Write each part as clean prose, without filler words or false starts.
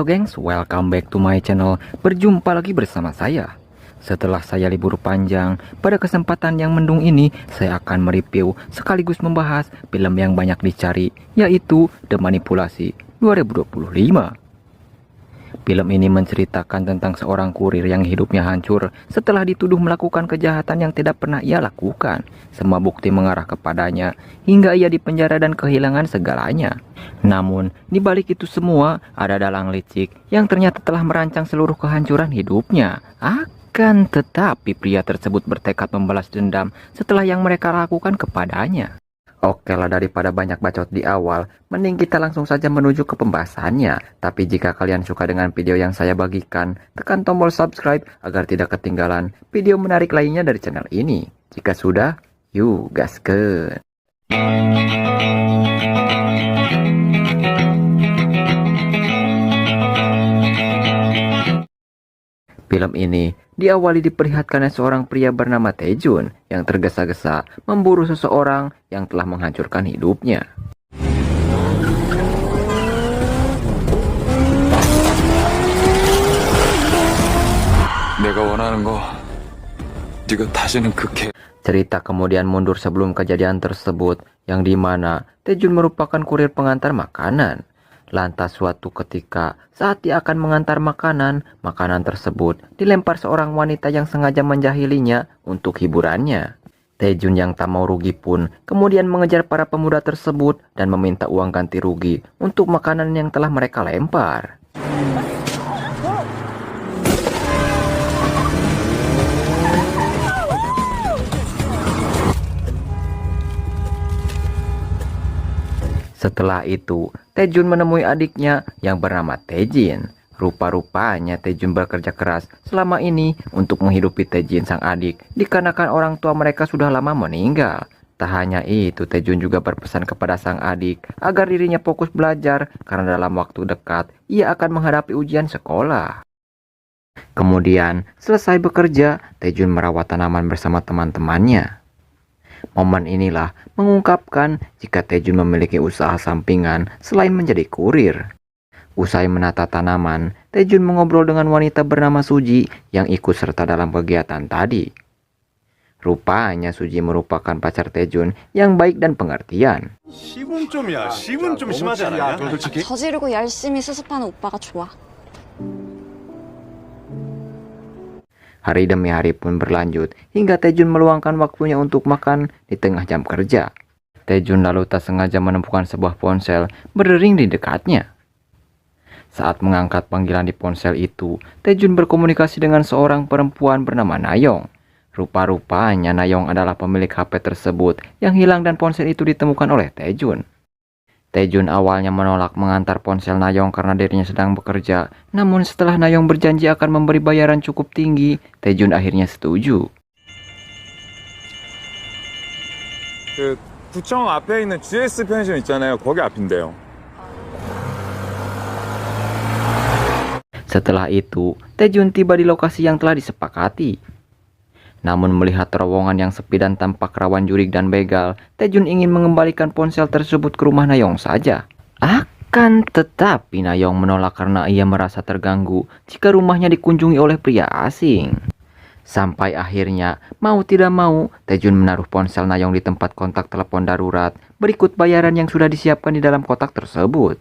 gengs, welcome back to my channel. Berjumpa lagi bersama saya. Setelah saya libur panjang, pada kesempatan yang mendung ini saya akan mereview sekaligus membahas film yang banyak dicari, yaitu The Manipulasi 2025. Film ini menceritakan tentang seorang kurir yang hidupnya hancur setelah dituduh melakukan kejahatan yang tidak pernah ia lakukan. Semua bukti mengarah kepadanya hingga ia dipenjara dan kehilangan segalanya. Namun, di balik itu semua ada dalang licik yang ternyata telah merancang seluruh kehancuran hidupnya. Akan tetapi pria tersebut bertekad membalas dendam setelah yang mereka lakukan kepadanya. Oke lah, daripada banyak bacot di awal, mending kita langsung saja menuju ke pembahasannya. Tapi jika kalian suka dengan video yang saya bagikan, tekan tombol subscribe agar tidak ketinggalan video menarik lainnya dari channel ini. Jika sudah, yuk gaskeun. Film ini diawali diperlihatkan seorang pria bernama Taejun yang tergesa-gesa memburu seseorang yang telah menghancurkan hidupnya. 내가 원하는 거 네가 다시는 그렇게. Cerita kemudian mundur sebelum kejadian tersebut, yang dimana Taejun merupakan kurir pengantar makanan. Lantas suatu ketika saat dia akan mengantar makanan tersebut dilempar seorang wanita yang sengaja menjahilinya untuk hiburannya. Taejun yang tak mau rugi pun kemudian mengejar para pemuda tersebut dan meminta uang ganti rugi untuk makanan yang telah mereka lempar. Setelah itu, Taejun menemui adiknya yang bernama Taejin. Rupa-rupanya Taejun bekerja keras selama ini untuk menghidupi Taejin sang adik, dikarenakan orang tua mereka sudah lama meninggal. Tak hanya itu, Taejun juga berpesan kepada sang adik agar dirinya fokus belajar karena dalam waktu dekat ia akan menghadapi ujian sekolah. Kemudian, selesai bekerja, Taejun merawat tanaman bersama teman-temannya. Momen inilah mengungkapkan jika Taejun memiliki usaha sampingan selain menjadi kurir. Usai menata tanaman, Taejun mengobrol dengan wanita bernama Suji yang ikut serta dalam kegiatan tadi. Rupanya Suji merupakan pacar Taejun yang baik dan pengertian. 시분 좀 심하지 않아요? 솔직히? 저지르고 열심히 수습하는 오빠가 좋아. Hari demi hari pun berlanjut hingga Taejun meluangkan waktunya untuk makan di tengah jam kerja. Taejun lalu tak sengaja menemukan sebuah ponsel berdering di dekatnya. Saat mengangkat panggilan di ponsel itu, Taejun berkomunikasi dengan seorang perempuan bernama Nayong. Rupa-rupanya Nayong adalah pemilik HP tersebut yang hilang dan ponsel itu ditemukan oleh Taejun. Taejun awalnya menolak mengantar ponsel Nayong karena dirinya sedang bekerja. Namun setelah Nayong berjanji akan memberi bayaran cukup tinggi, Taejun akhirnya setuju. 그 구청 앞에 있는 GS 편의점 있잖아요. 거기 앞인데요. Setelah itu, Taejun tiba di lokasi yang telah disepakati. Namun melihat terowongan yang sepi dan tampak rawan jurik dan begal, Taejun ingin mengembalikan ponsel tersebut ke rumah Nayong saja. Akan tetapi Nayong menolak karena ia merasa terganggu jika rumahnya dikunjungi oleh pria asing. Sampai akhirnya, mau tidak mau, Taejun menaruh ponsel Nayong di tempat kontak telepon darurat, berikut bayaran yang sudah disiapkan di dalam kotak tersebut.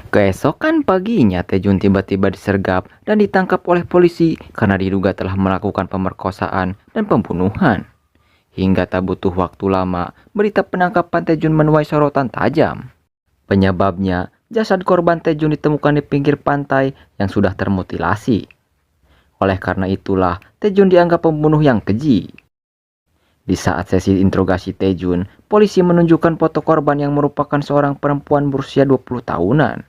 Keesokan paginya, Taejun tiba-tiba disergap dan ditangkap oleh polisi karena diduga telah melakukan pemerkosaan dan pembunuhan. Hingga tak butuh waktu lama, berita penangkapan Taejun menuai sorotan tajam. Penyebabnya, jasad korban Taejun ditemukan di pinggir pantai yang sudah termutilasi. Oleh karena itulah, Taejun dianggap pembunuh yang keji. Di saat sesi interogasi Taejun, polisi menunjukkan foto korban yang merupakan seorang perempuan berusia 20 tahunan.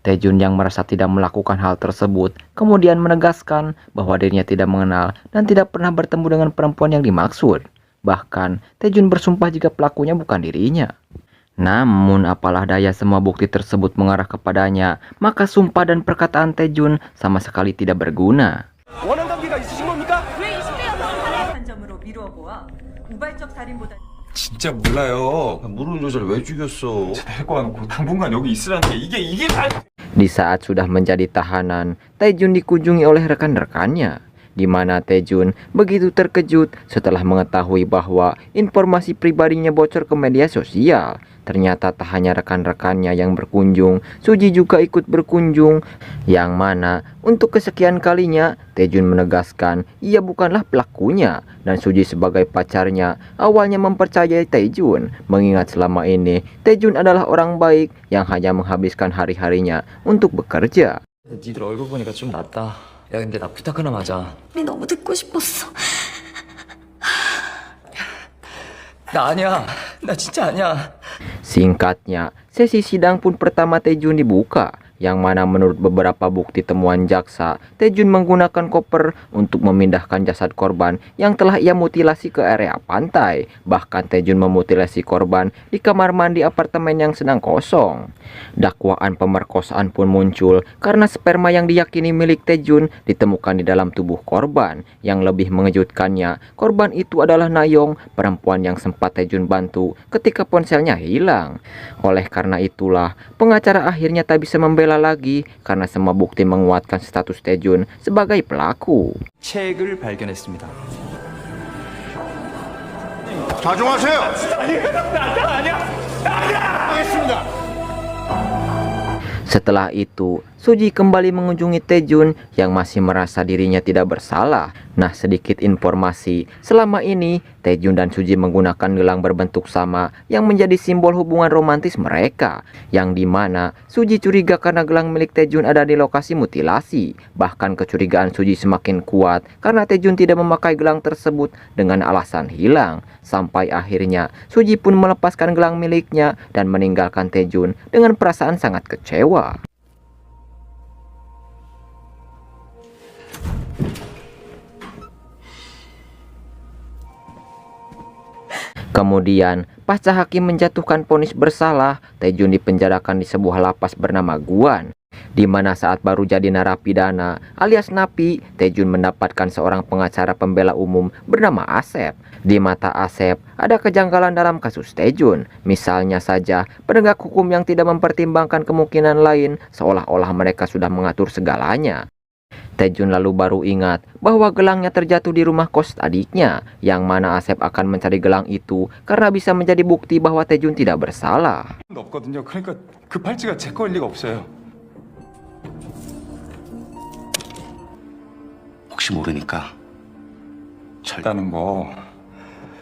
Taejun yang merasa tidak melakukan hal tersebut kemudian menegaskan bahwa dirinya tidak mengenal dan tidak pernah bertemu dengan perempuan yang dimaksud. Bahkan, Taejun bersumpah jika pelakunya bukan dirinya. Namun apalah daya, semua bukti tersebut mengarah kepadanya, maka sumpah dan perkataan Taejun sama sekali tidak berguna. 원한 관계가 있으신 겁니까? 왜 20대 여성을 한 점으로 미루어 보아 진짜 몰라요. 모르는 여자를 왜 죽였어? 데리고 와놓고 당분간 여기 있으라는 게 이게 다. Di saat sudah menjadi tahanan, Taejun dikunjungi oleh rekan-rekannya, di mana Taejun begitu terkejut setelah mengetahui bahwa informasi pribadinya bocor ke media sosial. Ternyata tak hanya rekan-rekannya yang berkunjung, Suji juga ikut berkunjung, yang mana untuk kesekian kalinya Taejun menegaskan ia bukanlah pelakunya, dan Suji sebagai pacarnya awalnya mempercayai Taejun, mengingat selama ini Taejun adalah orang baik yang hanya menghabiskan hari-harinya untuk bekerja. 니들 얼굴 보니까 좀 낫다. 야 근데 나 부탁 하나 하자. 우리 너무 듣고 싶었어. 나 아니야. 나 진짜 아니야. Singkatnya, sesi sidang pun pertama Taejun dibuka, yang mana menurut beberapa bukti temuan jaksa, Taejun menggunakan koper untuk memindahkan jasad korban yang telah ia mutilasi ke area pantai. Bahkan Taejun memutilasi korban di kamar mandi apartemen yang sedang kosong. Dakwaan pemerkosaan pun muncul karena sperma yang diyakini milik Taejun ditemukan di dalam tubuh korban. Yang lebih mengejutkannya, korban itu adalah Nayong, perempuan yang sempat Taejun bantu ketika ponselnya hilang. Oleh karena itulah, pengacara akhirnya tak bisa membela lagi karena semua bukti menguatkan status Taejun sebagai pelaku. 책을 발견했습니다. 자중하세요. Setelah itu, Suji kembali mengunjungi Taejun yang masih merasa dirinya tidak bersalah. Nah, sedikit informasi, selama ini Taejun dan Suji menggunakan gelang berbentuk sama yang menjadi simbol hubungan romantis mereka, yang dimana Suji curiga karena gelang milik Taejun ada di lokasi mutilasi. Bahkan kecurigaan Suji semakin kuat karena Taejun tidak memakai gelang tersebut dengan alasan hilang. Sampai akhirnya Suji pun melepaskan gelang miliknya dan meninggalkan Taejun dengan perasaan sangat kecewa. Kemudian, pasca hakim menjatuhkan vonis bersalah, Taejun dipenjarakan di sebuah lapas bernama Guan, di mana saat baru jadi narapidana alias napi, Taejun mendapatkan seorang pengacara pembela umum bernama Asep. Di mata Asep, ada kejanggalan dalam kasus Taejun. Misalnya saja, penegak hukum yang tidak mempertimbangkan kemungkinan lain, seolah-olah mereka sudah mengatur segalanya. Taejun lalu baru ingat bahwa gelangnya terjatuh di rumah kos adiknya, yang mana Asep akan mencari gelang itu karena bisa menjadi bukti bahwa Taejun tidak bersalah. 없거든요. 그러니까 그 팔찌가 제 거일 리가 없어요. 혹시 모르니까 절다는 거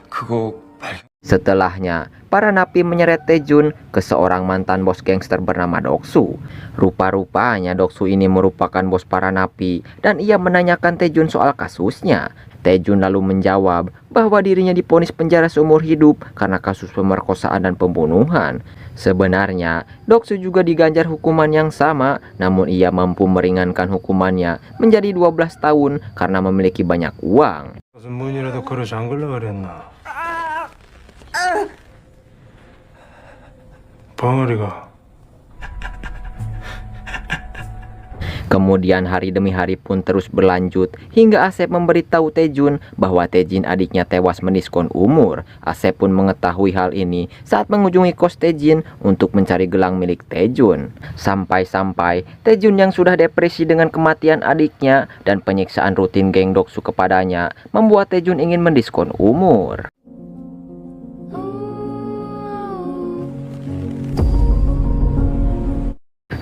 그거 발견. Setelahnya, para napi menyeret Taejun ke seorang mantan bos gangster bernama Doksu. Rupa-rupanya Doksu ini merupakan bos para napi dan ia menanyakan Taejun soal kasusnya. Taejun lalu menjawab bahwa dirinya divonis penjara seumur hidup karena kasus pemerkosaan dan pembunuhan. Sebenarnya, Doksu juga diganjar hukuman yang sama, namun ia mampu meringankan hukumannya menjadi 12 tahun karena memiliki banyak uang. 무슨 문이라도 걸어 잠글라 그랬나? 벙어리가 Kemudian hari demi hari pun terus berlanjut hingga Asep memberitahu Taejun bahwa Taejin adiknya tewas meniskon umur. Asep pun mengetahui hal ini saat mengunjungi kos Taejin untuk mencari gelang milik Taejun. Sampai-sampai Taejun yang sudah depresi dengan kematian adiknya dan penyiksaan rutin geng Doksu kepadanya membuat Taejun ingin mendiskon umur.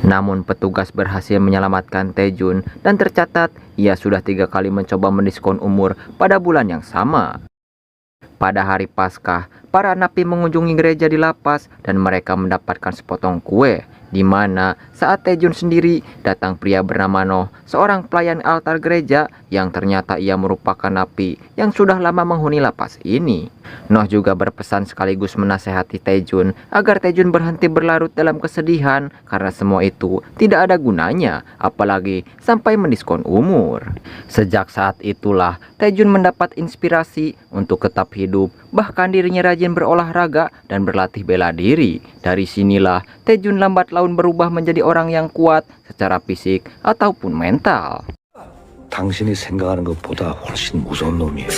Namun petugas berhasil menyelamatkan Taejun dan tercatat ia sudah 3 kali mencoba mendiskon umur pada bulan yang sama. Pada hari Paskah, para napi mengunjungi gereja di lapas dan mereka mendapatkan sepotong kue, di mana saat Taejun sendiri datang pria bernama Noh, seorang pelayan altar gereja yang ternyata ia merupakan napi yang sudah lama menghuni lapas ini. Noh juga berpesan sekaligus menasehati Taejun agar Taejun berhenti berlarut dalam kesedihan karena semua itu tidak ada gunanya, apalagi sampai mendiskon umur. Sejak saat itulah Taejun mendapat inspirasi untuk tetap hidup, bahkan dirinya rajin berolahraga dan berlatih bela diri. Dari sinilah Taejun lambat laun berubah menjadi orang yang kuat secara fisik ataupun mental. 당신이 생각하는 것보다 훨씬 무서운 놈이에요.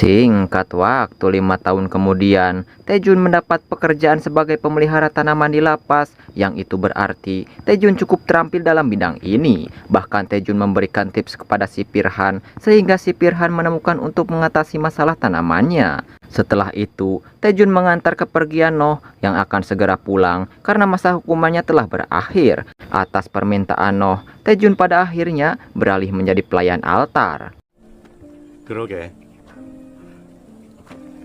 Singkat waktu 5 tahun kemudian, Taejun mendapat pekerjaan sebagai pemelihara tanaman di lapas, yang itu berarti Taejun cukup terampil dalam bidang ini. Bahkan Taejun memberikan tips kepada si Pirhan, sehingga si Pirhan menemukan untuk mengatasi masalah tanamannya. Setelah itu, Taejun mengantar kepergian Noh yang akan segera pulang karena masa hukumannya telah berakhir. Atas permintaan Noh, Taejun pada akhirnya beralih menjadi pelayan altar. 그러게.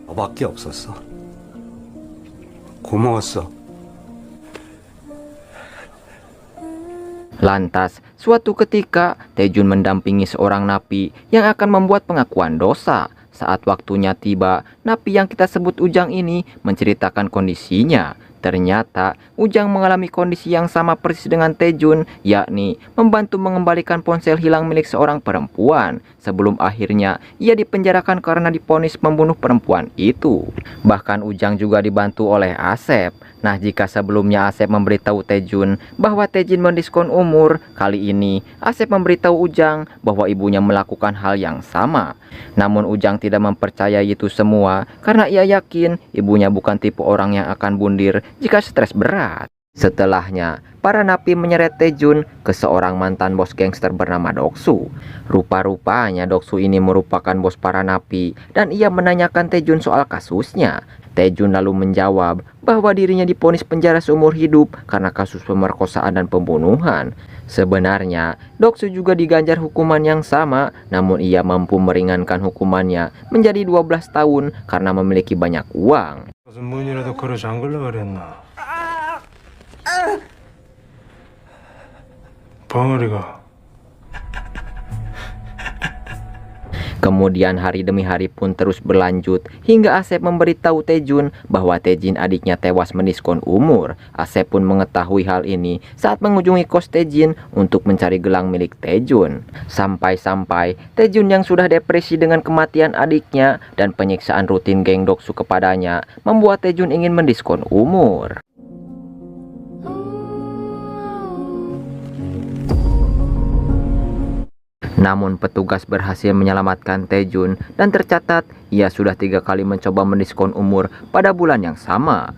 너밖에 없었어. 고마웠어. Lantas, suatu ketika Taejun mendampingi seorang napi yang akan membuat pengakuan dosa. Saat waktunya tiba, napi yang kita sebut Ujang ini menceritakan kondisinya. Ternyata Ujang mengalami kondisi yang sama persis dengan Taejun, yakni membantu mengembalikan ponsel hilang milik seorang perempuan. Sebelum akhirnya ia dipenjarakan karena divonis membunuh perempuan itu. Bahkan Ujang juga dibantu oleh Asep. Nah, jika sebelumnya Asep memberitahu Taejun bahwa Taejun mendiskon umur, kali ini Asep memberitahu Ujang bahwa ibunya melakukan hal yang sama. Namun Ujang tidak mempercayai itu semua karena ia yakin ibunya bukan tipe orang yang akan bundir jika stres berat. Setelahnya, para napi menyeret Taejun ke seorang mantan bos gangster bernama Doksu. Rupa-rupanya Doksu ini merupakan bos para napi dan ia menanyakan Taejun soal kasusnya. Taejun lalu menjawab bahwa dirinya divonis penjara seumur hidup karena kasus pemerkosaan dan pembunuhan. Sebenarnya, Doksu juga diganjar hukuman yang sama, namun ia mampu meringankan hukumannya menjadi 12 tahun karena memiliki banyak uang. 무슨 문이라도 걸어 잠글라 그랬나? 벙어리가. Kemudian hari demi hari pun terus berlanjut hingga Asep memberitahu Taejun bahwa Taejin adiknya tewas mendiskon umur. Asep pun mengetahui hal ini saat mengunjungi kos Taejin untuk mencari gelang milik Taejun. Sampai-sampai Taejun yang sudah depresi dengan kematian adiknya dan penyiksaan rutin geng Doksu kepadanya membuat Taejun ingin mendiskon umur. Namun petugas berhasil menyelamatkan Taejun dan tercatat ia sudah 3 kali mencoba mendiskon umur pada bulan yang sama.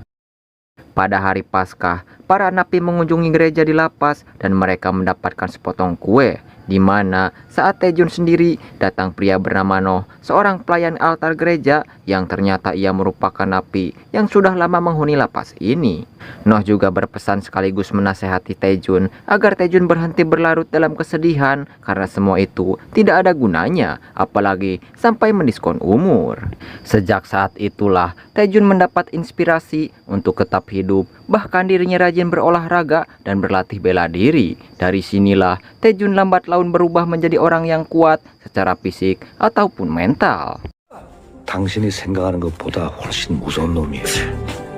Pada hari Paskah, para napi mengunjungi gereja di lapas dan mereka mendapatkan sepotong kue, di mana saat Taejun sendiri datang pria bernama Noh, seorang pelayan altar gereja yang ternyata ia merupakan napi yang sudah lama menghuni lapas ini. Noh juga berpesan sekaligus menasehati Taejun agar Taejun berhenti berlarut dalam kesedihan karena semua itu tidak ada gunanya, apalagi sampai mendiskon umur. Sejak saat itulah Taejun mendapat inspirasi untuk tetap hidup, bahkan dirinya rajin berolahraga dan berlatih bela diri. Dari sinilah Taejun lambat laun berubah menjadi orang yang kuat secara fisik ataupun mental. 당신이 생각하는 것보다 훨씬 무서운 놈이에요.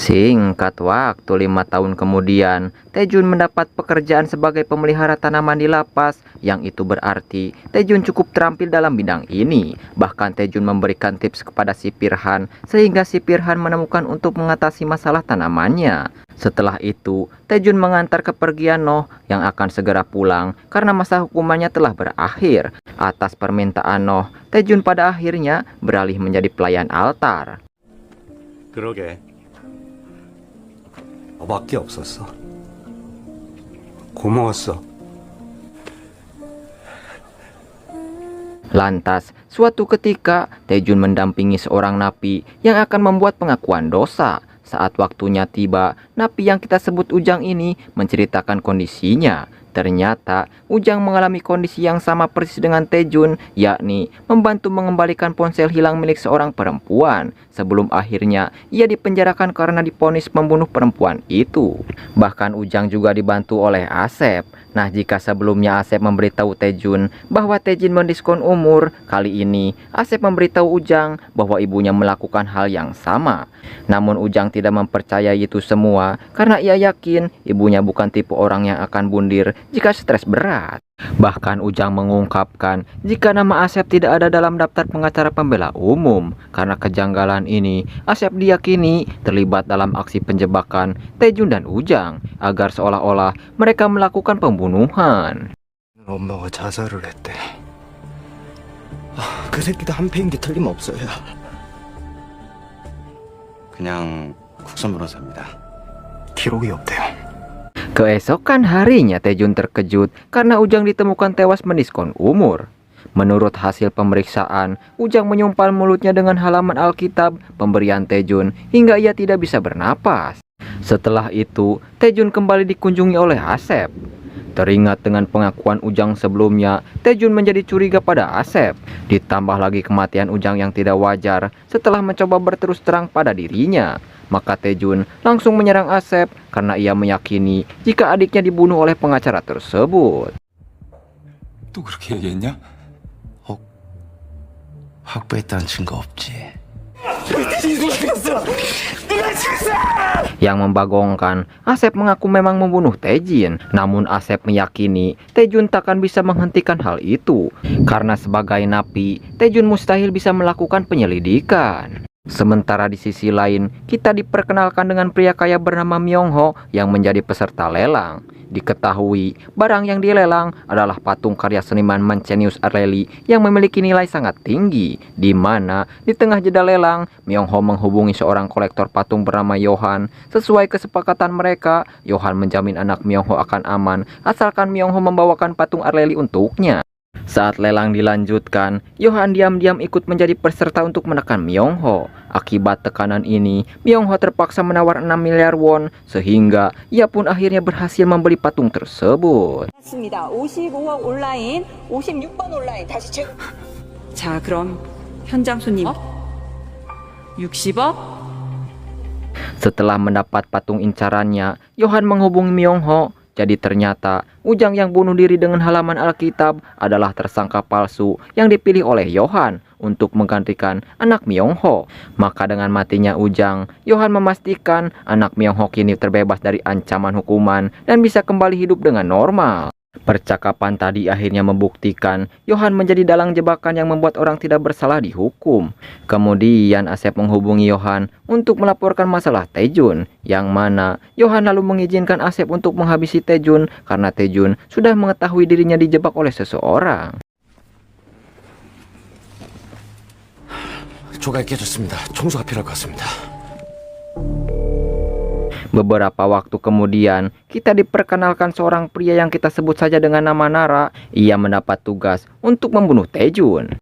Singkat waktu 5 tahun kemudian, Taejun mendapat pekerjaan sebagai pemelihara tanaman di lapas, yang itu berarti Taejun cukup terampil dalam bidang ini. Bahkan Taejun memberikan tips kepada si Pirhan, sehingga si Pirhan menemukan untuk mengatasi masalah tanamannya. Setelah itu, Taejun mengantar kepergian Noh yang akan segera pulang karena masa hukumannya telah berakhir. Atas permintaan Noh, Taejun pada akhirnya beralih menjadi pelayan altar. 그러게. 너밖에 없었어. 고마웠어. Lantas, suatu ketika Taejun mendampingi seorang napi yang akan membuat pengakuan dosa. Saat waktunya tiba, napi yang kita sebut Ujang ini menceritakan kondisinya. Ternyata Ujang mengalami kondisi yang sama persis dengan Taejun, yakni membantu mengembalikan ponsel hilang milik seorang perempuan. Sebelum akhirnya ia dipenjarakan karena divonis membunuh perempuan itu. Bahkan Ujang juga dibantu oleh Asep. Nah, jika sebelumnya Asep memberitahu Taejun bahwa Taejin mendiskon umur, kali ini Asep memberitahu Ujang bahwa ibunya melakukan hal yang sama. Namun Ujang tidak mempercayai itu semua karena ia yakin ibunya bukan tipe orang yang akan bundir jika stres berat. Bahkan Ujang mengungkapkan jika nama Asep tidak ada dalam daftar pengacara pembela umum. Karena kejanggalan ini, Asep diyakini terlibat dalam aksi penjebakan Taejun dan Ujang agar seolah-olah mereka melakukan pembunuhan. 엄마가 자살을 했대. 그 새끼도 한패인 게 틀림없어요. 그냥 국선 변호사입니다. 기록이 없대요. Keesokan harinya Taejun terkejut karena Ujang ditemukan tewas meniskon umur. Menurut hasil pemeriksaan, Ujang menyumpal mulutnya dengan halaman Alkitab pemberian Taejun hingga ia tidak bisa bernapas. Setelah itu, Taejun kembali dikunjungi oleh Asep. Teringat dengan pengakuan Ujang sebelumnya, Taejun menjadi curiga pada Asep. Ditambah lagi kematian Ujang yang tidak wajar setelah mencoba berterus terang pada dirinya. Maka Taejun langsung menyerang Asep karena ia meyakini jika adiknya dibunuh oleh pengacara tersebut. 또 그렇게 얘기했냐? 확보했다는 증거 없지. Yang membagongkan, Asep mengaku memang membunuh Taejin. Namun Asep meyakini Taejun takkan bisa menghentikan hal itu. Karena sebagai napi, Taejun mustahil bisa melakukan penyelidikan. Sementara di sisi lain, kita diperkenalkan dengan pria kaya bernama Myung-ho yang menjadi peserta lelang. Diketahui, barang yang dilelang adalah patung karya seniman Mancenius Areli yang memiliki nilai sangat tinggi, di mana di tengah jeda lelang, Myung-ho menghubungi seorang kolektor patung bernama Johan. Sesuai kesepakatan mereka, Johan menjamin anak Myung-ho akan aman asalkan Myung-ho membawakan patung Areli untuknya. Saat lelang dilanjutkan, Johan diam-diam ikut menjadi peserta untuk menekan Myung-ho. Akibat tekanan ini, Myung-ho terpaksa menawar 6 miliar won, sehingga ia pun akhirnya berhasil membeli patung tersebut. 맞습니다. 55억 온라인, 56번 온라인 다시 체. 자, 그럼 현장 손님 60억? Setelah mendapat patung incarannya, Johan menghubungi Myung-ho. Jadi ternyata Ujang yang bunuh diri dengan halaman Alkitab adalah tersangka palsu yang dipilih oleh Johan untuk menggantikan anak Myung-ho. Maka dengan matinya Ujang, Johan memastikan anak Myung-ho kini terbebas dari ancaman hukuman dan bisa kembali hidup dengan normal. Percakapan tadi akhirnya membuktikan Johan menjadi dalang jebakan yang membuat orang tidak bersalah dihukum. Kemudian Asep menghubungi Johan untuk melaporkan masalah Taejun, yang mana Johan lalu mengizinkan Asep untuk menghabisi Taejun karena Taejun sudah mengetahui dirinya dijebak oleh seseorang. 조각이 깨졌습니다. 청소가 필요할 것 같습니다. Beberapa waktu kemudian, kita diperkenalkan seorang pria yang kita sebut saja dengan nama Nara. Ia mendapat tugas untuk membunuh Taejun.